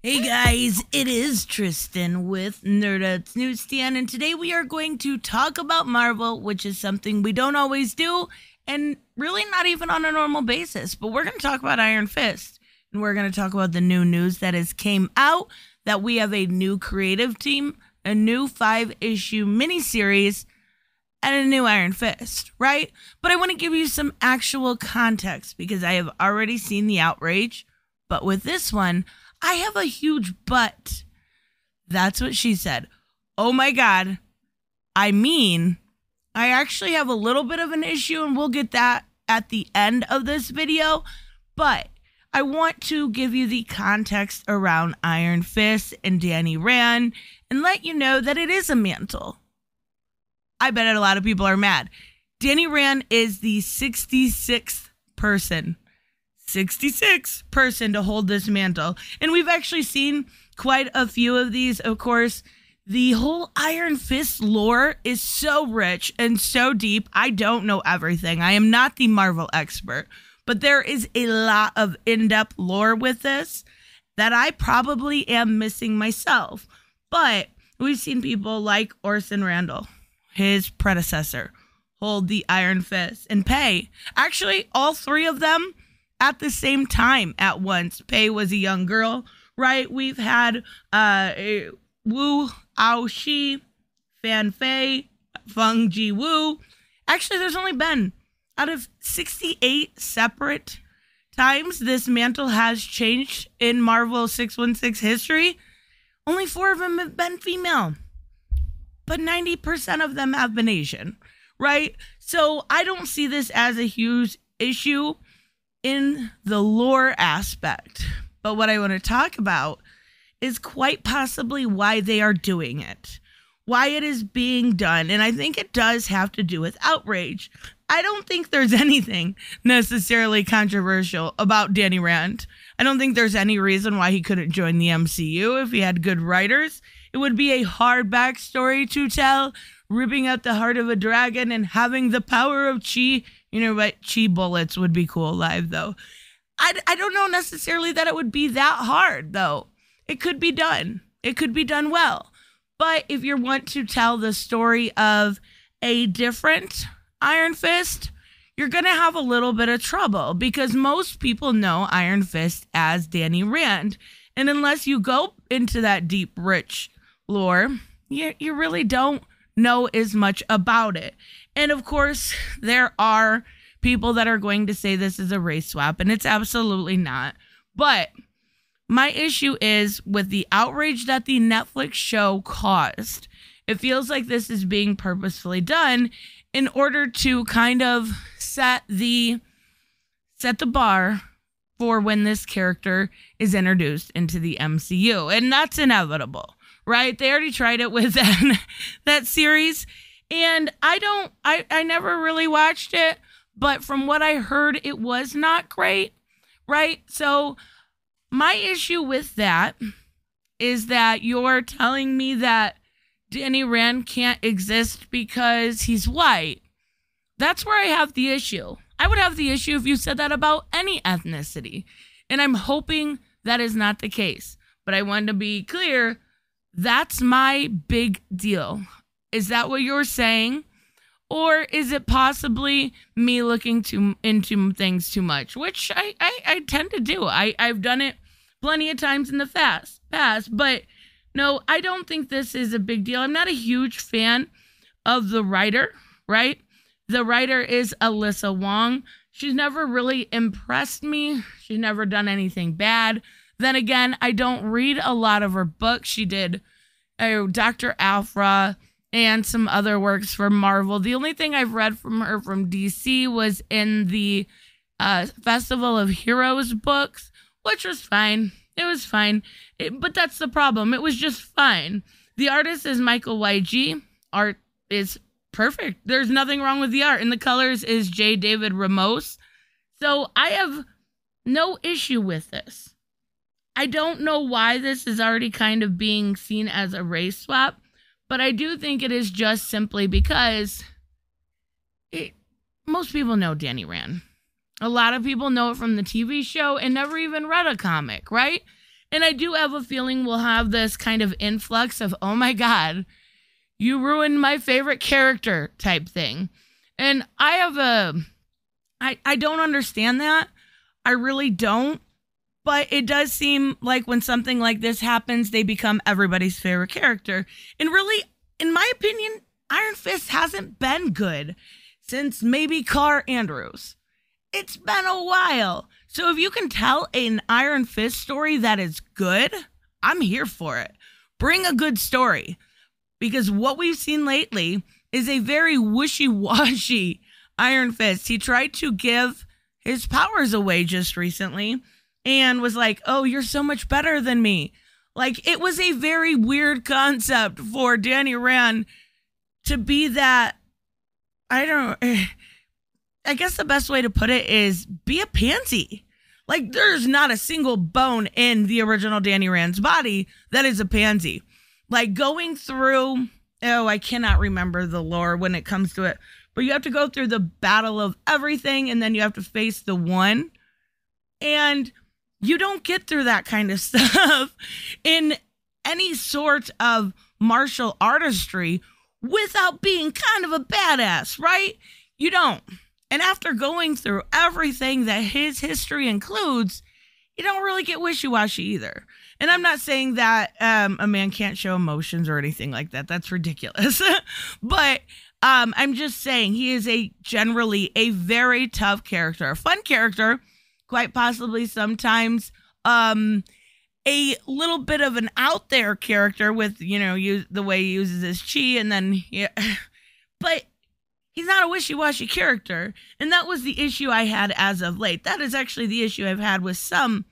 Hey guys, it is Tristan with Nerdouts Newsstand, and today we are going to talk about Marvel, which is something we don't always do, and really not even on a normal basis. But we're going to talk about Iron Fist, and we're going to talk about the new news that has came out, that we have a new creative team, a new 5-issue miniseries, and a new Iron Fist, right? But I want to give you some actual context, because I have already seen the outrage, but with this one, I have a huge but. That's what she said. Oh my God. I mean, I actually have a little bit of an issue, and we'll get that at the end of this video. But I want to give you the context around Iron Fist and Danny Rand and let you know that it is a mantle. I bet a lot of people are mad. Danny Rand is the 66th person to hold this mantle. And we've actually seen quite a few of these. Of course, the whole Iron Fist lore is so rich and so deep. I don't know everything. I am not the Marvel expert, but there is a lot of in-depth lore with this that I probably am missing myself. But we've seen people like Orson Randall, his predecessor, hold the Iron Fist, and Pei. Actually, all three of them at the same time at once. Pei was a young girl, right? We've had Wu Aoshi, Fan Fei, Feng Ji Wu. Actually, there's only been, out of 68 separate times this mantle has changed in Marvel 616 history, only 4 of them have been female. But 90% of them have been Asian, right? So I don't see this as a huge issue in the lore aspect. But what I want to talk about is quite possibly why they are doing it, why it is being done. And I think it does have to do with outrage. I don't think there's anything necessarily controversial about Danny Rand. I don't think there's any reason why he couldn't join the MCU if he had good writers. It would be a hard backstory to tell, ripping out the heart of a dragon and having the power of chi. You know what? Chi bullets would be cool live, though. I don't know necessarily that it would be that hard, though. It could be done. It could be done well. But if you want to tell the story of a different Iron Fist, you're going to have a little bit of trouble, because most people know Iron Fist as Danny Rand. And unless you go into that deep, rich lore, you really don't know as much about it. And of course, there are people that are going to say this is a race swap, and it's absolutely not. But my issue is with the outrage that the Netflix show caused. It feels like this is being purposefully done in order to kind of set the bar for when this character is introduced into the MCU. And that's inevitable, right? They already tried it with that series. And I never really watched it, but from what I heard, it was not great, right? So my issue with that is that you're telling me that Danny Rand can't exist because he's white. That's where I have the issue. I would have the issue if you said that about any ethnicity. And I'm hoping that is not the case. But I want to be clear, that's my big deal. Is that what you're saying? Or is it possibly me looking into things too much? Which I tend to do. I've done it plenty of times in the past. But no, I don't think this is a big deal. I'm not a huge fan of the writer, right? The writer is Alyssa Wong. She's never really impressed me. She's never done anything bad. Then again, I don't read a lot of her books. She did DOCTOR APHRA and some other works for Marvel. The only thing I've read from her from DC was in the Festival of Heroes books, which was fine. It was fine. But that's the problem. It was just fine. The artist is Michael YG. Art is perfect. There's nothing wrong with the art. And the colors is J. David Ramos. So I have no issue with this. I don't know why this is already kind of being seen as a race swap, but I do think it is just simply because most people know Danny Rand. A lot of people know it from the TV show and never even read a comic, right? And I do have a feeling we'll have this kind of influx of, oh my God, you ruined my favorite character type thing. And I don't understand that. I really don't. But it does seem like when something like this happens, they become everybody's favorite character. And really, in my opinion, Iron Fist hasn't been good since maybe Carl Andrews. It's been a while. So if you can tell an Iron Fist story that is good, I'm here for it. Bring a good story. Because what we've seen lately is a very wishy-washy Iron Fist. He tried to give his powers away just recently and was like, oh, you're so much better than me. Like, it was a very weird concept for Danny Rand to be that, I guess the best way to put it is be a pansy. Like, there's not a single bone in the original Danny Rand's body that is a pansy. Like, going through, I cannot remember the lore when it comes to it, but you have to go through the battle of everything, and then you have to face the one. And you don't get through that kind of stuff in any sort of martial artistry without being kind of a badass, right? You don't. And after going through everything that his history includes, you don't really get wishy-washy either. And I'm not saying that a man can't show emotions or anything like that. That's ridiculous. But I'm just saying he is generally a very tough character, a fun character, quite possibly sometimes a little bit of an out there character with, the way he uses his chi, and then, but he's not a wishy-washy character. And that was the issue I had as of late. That is actually the issue I've had with some,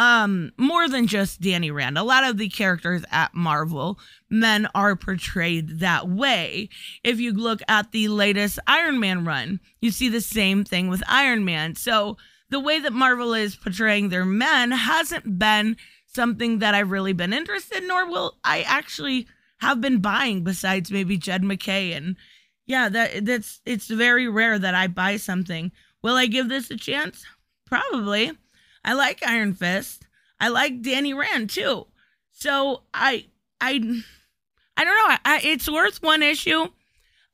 more than just Danny Rand. A lot of the characters at Marvel, men are portrayed that way. If you look at the latest Iron Man run, you see the same thing with Iron Man. So the way that Marvel is portraying their men hasn't been something that I've really been interested in, nor will I actually have been buying, besides maybe Jed McKay. And yeah, it's very rare that I buy something. Will I give this a chance? Probably. I like Iron Fist. I like Danny Rand too. So I don't know. It's worth one issue.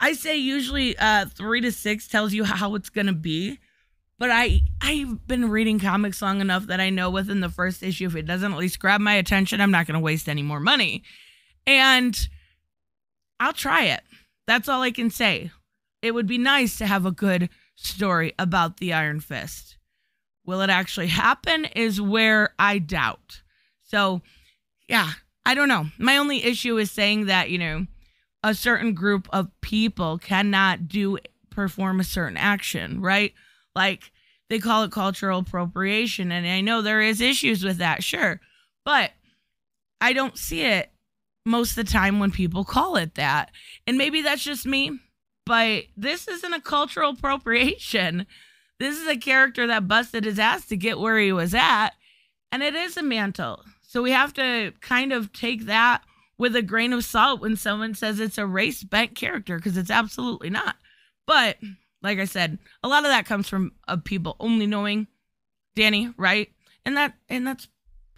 I say usually 3 to 6 tells you how it's gonna be. But I've been reading comics long enough that I know within the first issue, if it doesn't at least grab my attention, I'm not going to waste any more money. And I'll try it. That's all I can say. It would be nice to have a good story about the Iron Fist. Will it actually happen is where I doubt. So, yeah, I don't know. My only issue is saying that, a certain group of people cannot perform a certain action, right? Like, they call it cultural appropriation, and I know there is issues with that, sure. But I don't see it most of the time when people call it that. And maybe that's just me, but this isn't a cultural appropriation. This is a character that busted his ass to get where he was at, and it is a mantle. So we have to kind of take that with a grain of salt when someone says it's a race-bent character, because it's absolutely not. But like I said, a lot of that comes from people only knowing Danny, right? And that's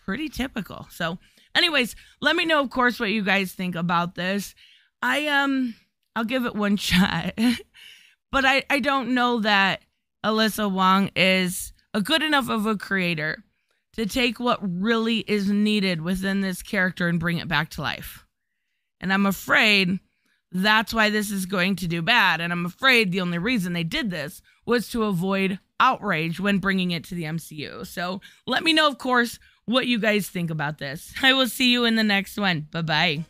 pretty typical. So anyways, let me know, of course, what you guys think about this. I'll give it one shot. But I don't know that Alyssa Wong is a good enough of a creator to take what really is needed within this character and bring it back to life. And I'm afraid that's why this is going to do bad. And I'm afraid the only reason they did this was to avoid outrage when bringing it to the MCU. So let me know, of course, what you guys think about this. I will see you in the next one. Bye-bye.